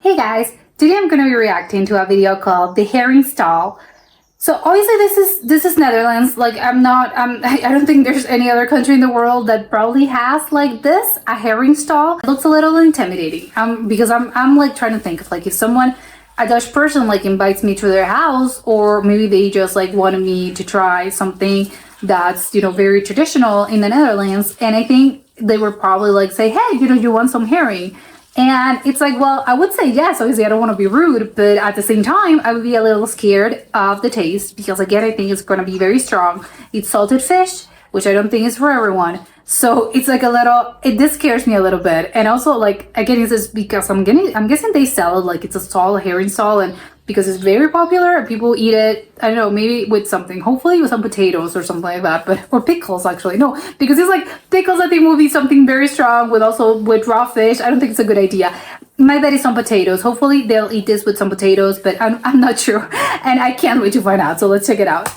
Hey guys, today I'm going to be reacting to a video called The Herring Stall. So obviously this is Netherlands. Like I don't think there's any other country in the world that probably has like this, a herring stall. It looks a little intimidating. Because I'm like trying to think of like if a Dutch person like invites me to their house, or maybe they just like wanted me to try something that's, very traditional in the Netherlands, and I think they would probably like say, hey, you want some herring? And it's like, well, I would say yes. Obviously, I don't want to be rude, but at the same time, I would be a little scared of the taste because, again, I think it's going to be very strong. It's salted fish, which I don't think is for everyone. So it's like this scares me a little bit. And also, like, again, it's just because I'm guessing they sell it like it's a stall, a herring stall, and because it's very popular and people eat it, I don't know, maybe with something, hopefully with some potatoes or something like that, or pickles actually. No, because it's like pickles, I think will be something very strong with raw fish. I don't think it's a good idea. My bet is some potatoes. Hopefully they'll eat this with some potatoes, but I'm not sure. And I can't wait to find out. So let's check it out.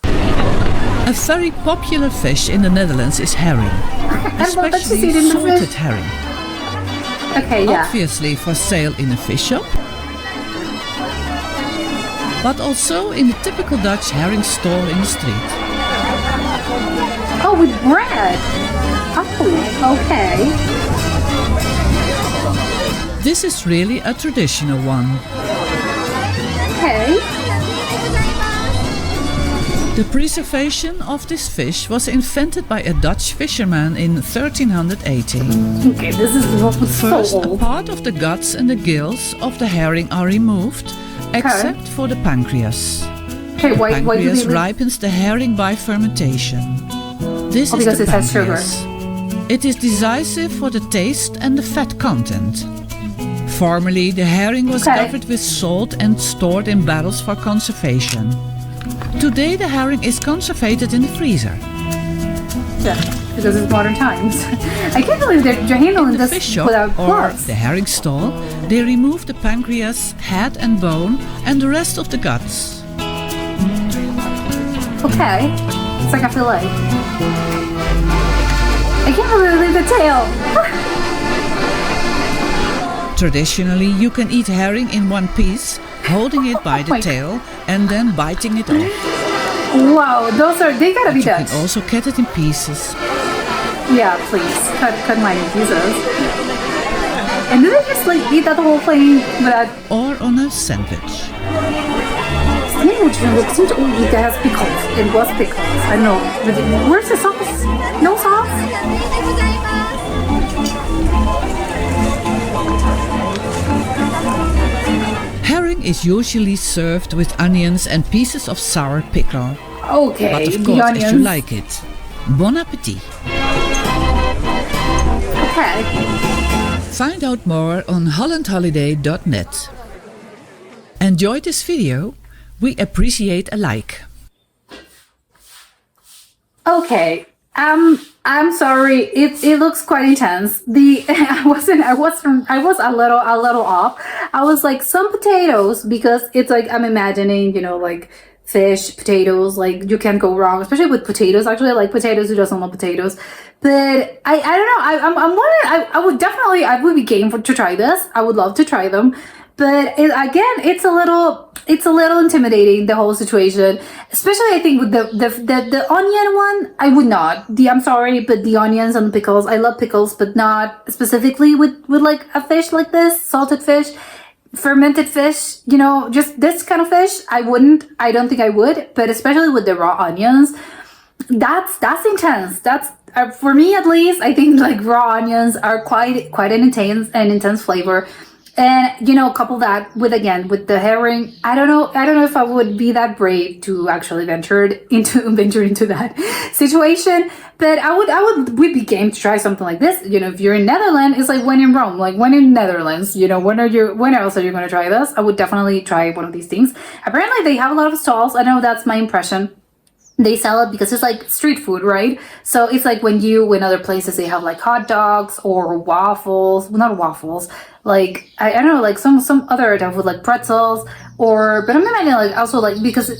A very popular fish in the Netherlands is herring, especially salted herring. Okay, yeah. Obviously for sale in a fish shop, but also in the typical Dutch herring stall in the street. Oh, with bread. Oh, okay. This is really a traditional one. Okay. The preservation of this fish was invented by a Dutch fisherman in 1380. Okay, this is what was First, so old. a part of the guts and the gills of the herring are removed, except for the pancreas. Okay, why do Pancreas they ripens the herring by fermentation. This is because the it has sugar. pancreas. It is decisive for the taste and the fat content. Formerly, the herring was covered with salt and stored in barrels for conservation. Today, the herring is conservated in the freezer. Yeah, because it's modern times. I can't believe they're handling this Fish shop without or gloves. the herring stall, they remove the pancreas, head and bone, and the rest of the guts. Okay, it's like a fillet. I can't believe the tail. Traditionally, you can eat herring in one piece, holding it by the tail and then biting it off. Wow, they gotta be You Dutch. can also cut it in pieces. Yeah, please, cut mine in pieces. And do they just like eat that whole thing without... Or on a sandwich. Sandwich seems to eat that has pickles. It was pickles. I know. But where's the sauce? No sauce? Herring is usually served with onions and pieces of sour pickle. Okay, But of the course, onions. as you like it. Bon appetit! Okay. Find out more on hollandholiday.net. Enjoyed this video? We appreciate a like. Okay. I'm sorry. It looks quite intense. I was a little off. I was like some potatoes because it's like I'm imagining, like fish, potatoes, like you can't go wrong, especially with potatoes. Actually, I like potatoes. Who doesn't love potatoes? But I don't know. I'm wondering. I would be game to try this. I would love to try them. But it's a little intimidating, the whole situation. Especially I think with the onion one, I would not. I'm sorry, but the onions and the pickles, I love pickles, but not specifically with like a fish like this, salted fish, fermented fish, just this kind of fish. I don't think I would, but especially with the raw onions, that's intense. That's for me at least. I think like raw onions are quite an intense flavor. And couple that with the herring. I don't know if I would be that brave to actually venture into that situation. But I would be game to try something like this. If you're in Netherlands, it's like when in Rome, like when in Netherlands. When else are you going to try this? I would definitely try one of these things. Apparently, they have a lot of stalls. I know that's my impression. They sell it because it's like street food, right? So it's like when other places they have like hot dogs or waffles, well, not waffles, like I don't know, like some other type with like pretzels but I'm imagining like also like because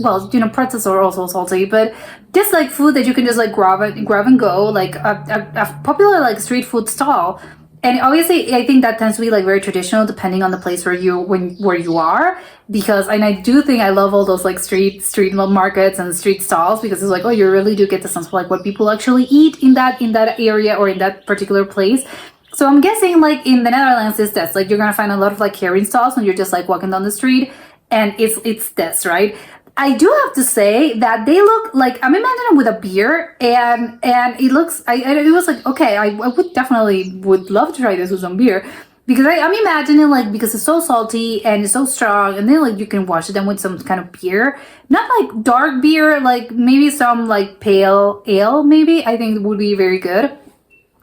pretzels are also salty, but just like food that you can just like grab and go, like a popular like street food stall And obviously I think that tends to be like very traditional depending on the place where you are, because and I do think I love all those like street markets and street stalls, because it's like, oh, you really do get the sense of like what people actually eat in that area or in that particular place. So I'm guessing like in the Netherlands is this, like you're gonna find a lot of like herring stalls when you're just like walking down the street, and it's this, right? I do have to say that they look like, I'm imagining with a beer, and it looks, it was like, okay, I would definitely would love to try this with some beer, because I'm imagining like, because it's so salty and it's so strong, and then like you can wash it down with some kind of beer, not like dark beer, like maybe some like pale ale, maybe I think would be very good.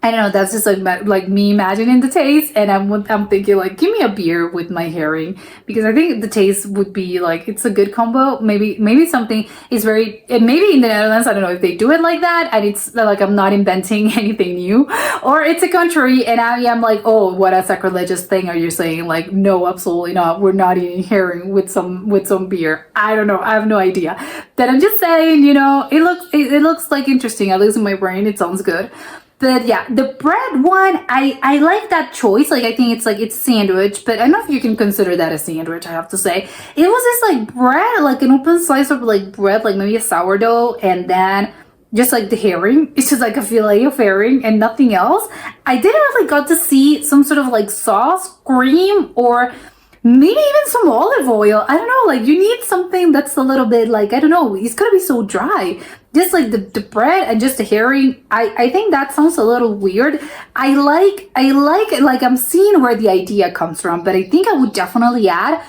I don't know. That's just like me imagining the taste, and I'm thinking like, give me a beer with my herring, because I think the taste would be like, it's a good combo. Maybe something is very, and maybe in the Netherlands, I don't know if they do it like that, and it's like I'm not inventing anything new, or it's a country, and I am like, oh, what a sacrilegious thing are you saying? Like, no, absolutely not. We're not eating herring with some beer. I don't know. I have no idea. That I'm just saying, it looks like interesting. At least in my brain, it sounds good. But yeah, the bread one, I like that choice. Like, I think it's sandwich, but I don't know if you can consider that a sandwich, I have to say. It was this like bread, like an open slice of like bread, like maybe a sourdough, and then just like the herring. It's just like a fillet of herring and nothing else. I didn't really got to see some sort of like sauce, cream, or maybe even some olive oil. I don't know, like you need something that's a little bit like, I don't know, it's gonna be so dry. Just like the bread and just the herring, I think that sounds a little weird. I like it, like I'm seeing where the idea comes from, but I think I would definitely add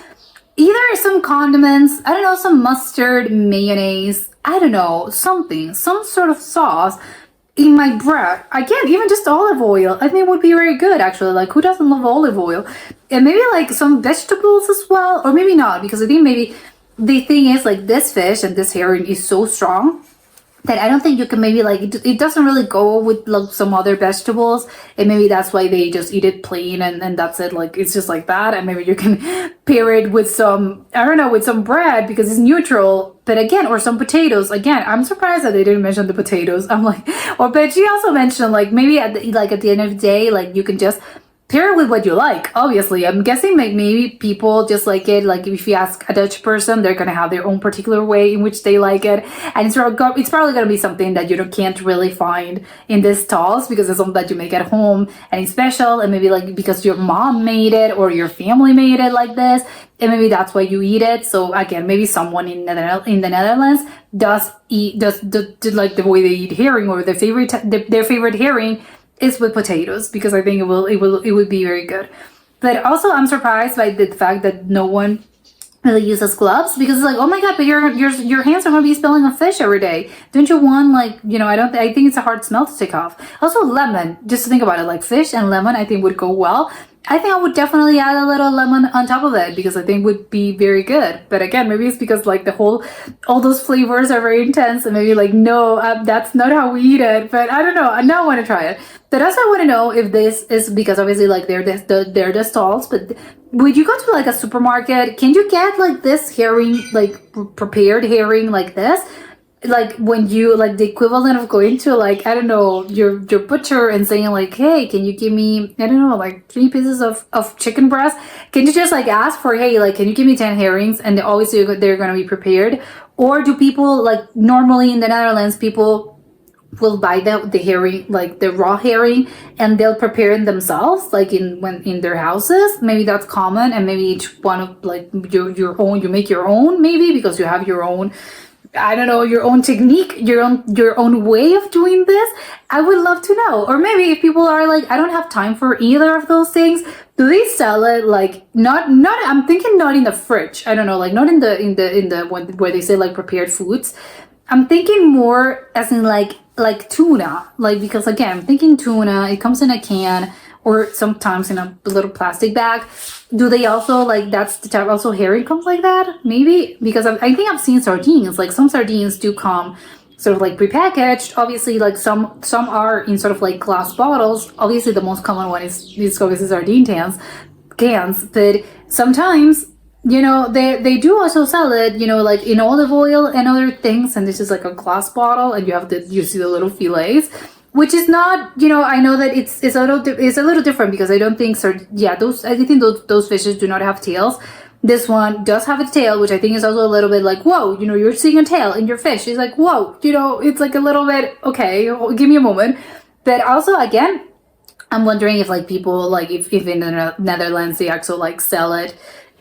either some condiments, I don't know, some mustard, mayonnaise, I don't know, something, some sort of sauce in my bread. Again, even just olive oil, I think would be very good actually. Like, who doesn't love olive oil? And maybe like some vegetables as well, or maybe not, because I think maybe the thing is like this fish and this herring is so strong that I don't think you can maybe like, it doesn't really go with like some other vegetables, and maybe that's why they just eat it plain, and that's it, like it's just like that. And maybe you can pair it with some, I don't know, with some bread because it's neutral, but again, or some potatoes. Again, I'm surprised that they didn't mention the potatoes. I'm like, but she also mentioned like maybe at the end of the day, like you can just pair it with what you like. Obviously, I'm guessing like maybe people just like it. Like if you ask a Dutch person, they're gonna have their own particular way in which they like it, and it's probably gonna be something that you can't really find in these stalls, because it's something that you make at home and it's special, and maybe like because your mom made it or your family made it like this, and maybe that's why you eat it. So again, maybe someone in the Netherlands does like the way they eat herring, or their favorite herring is with potatoes, because I think it would be very good. But also I'm surprised by the fact that no one really uses gloves, because it's like, oh my god, but your hands are gonna be smelling of fish every day. Don't you want like, I think it's a hard smell to take off. Also lemon, just to think about it, like fish and lemon I think would go well. I think I would definitely add a little lemon on top of it, because I think would be very good. But again, maybe it's because like all those flavors are very intense, and maybe like, no, that's not how we eat it. But I don't know. I now want to try it. But also I want to know if this is because obviously like they're the stalls, but would you go to like a supermarket? Can you get like this herring, like prepared herring like this? Like when you like the equivalent of going to like, I don't know, your butcher and saying like, hey, can you give me, I don't know, like 3 pieces of chicken breast? Can you just like ask for, hey, like, can you give me 10 herrings? And obviously they're going to be prepared. Or do people like normally in the Netherlands, people will buy the herring, like the raw herring, and they'll prepare it themselves, like in their houses. Maybe that's common, and maybe each one of like your own, you make your own, maybe because you have your own, I don't know, your own technique, your own way of doing this. I would love to know. Or maybe if people are like, I don't have time for either of those things, do they sell it like not I'm thinking not in the fridge. I don't know, like not in the where they say like prepared foods. I'm thinking more as in like tuna, like, because again, I'm thinking tuna, it comes in a can or sometimes in a little plastic bag. Do they also like, that's the type, also herring comes like that? Maybe, because I think I've seen sardines, like some sardines do come sort of like prepackaged. Obviously, like some are in sort of like glass bottles. Obviously, the most common one is obviously sardine cans, but sometimes, they do also sell it, like in olive oil and other things, and this is like a glass bottle, and you see the little fillets. which is not, I know that it's a little different because I don't think I think those fishes do not have tails. This one does have a tail, which I think is also a little bit like, whoa, you're seeing a tail in your fish. It's like, whoa, it's like a little bit, okay, give me a moment. But also, again, I'm wondering if like people, like if in the Netherlands they actually like sell it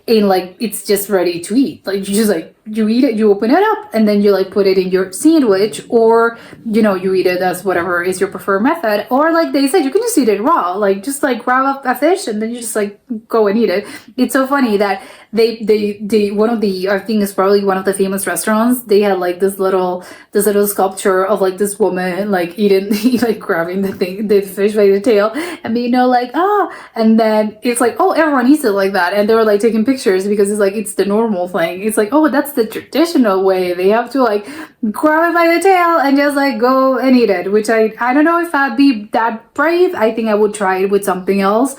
in like it's just ready to eat. Like you just like you eat it, you open it up, and then you like put it in your sandwich, or you eat it as whatever is your preferred method, or like they said you can just eat it raw, like just like grab up a fish and then you just like go and eat it. It's so funny that they one of the, I think it's probably one of the famous restaurants, they had like this little sculpture of like this woman like eating like grabbing the fish by the tail and being like, and then it's like, oh, everyone eats it like that, and they were like taking pictures because it's like it's the normal thing. It's like, oh, that's the traditional way. They have to like grab it by the tail and just like go and eat it, which I don't know if I'd be that brave. I think I would try it with something else.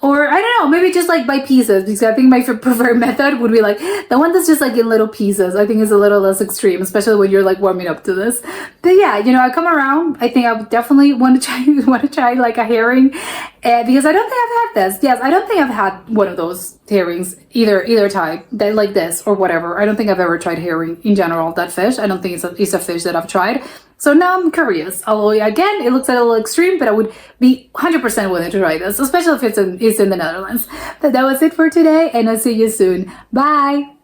Or I don't know, maybe just like by pieces, because I think my preferred method would be like the one that's just like in little pieces. I think it's a little less extreme, especially when you're like warming up to this. But yeah, I come around. I think I would definitely want to try like a herring, because I don't think I've had this. Yes, I don't think I've had one of those herrings either type that like this or whatever. I don't think I've ever tried herring in general. That fish, I don't think it's a fish that I've tried. So now I'm curious. Although again, it looks a little extreme, but I would be 100% willing to try this, especially if it's in the Netherlands. But that was it for today, and I'll see you soon. Bye!